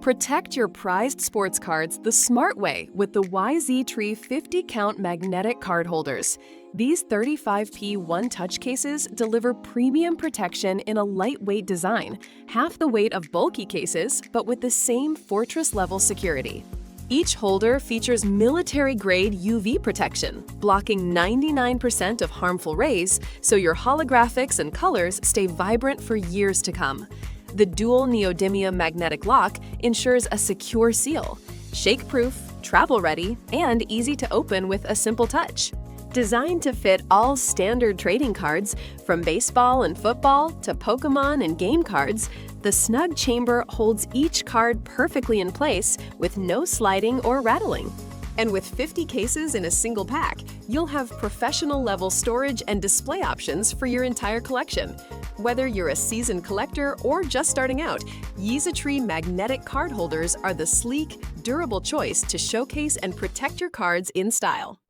Protect your prized sports cards the smart way with the Yztree 50-count magnetic card holders. These 35P one-touch cases deliver premium protection in a lightweight design, half the weight of bulky cases, but with the same fortress-level security. Each holder features military-grade UV protection, blocking 99% of harmful rays, so your holographics and colors stay vibrant for years to come. The dual neodymium magnetic lock ensures a secure seal, shake-proof, travel-ready, and easy to open with a simple touch. Designed to fit all standard trading cards, from baseball and football to Pokémon and game cards, the snug chamber holds each card perfectly in place with no sliding or rattling. And with 50 cases in a single pack, you'll have professional-level storage and display options for your entire collection. Whether you're a seasoned collector or just starting out, Yztree magnetic card holders are the sleek, durable choice to showcase and protect your cards in style.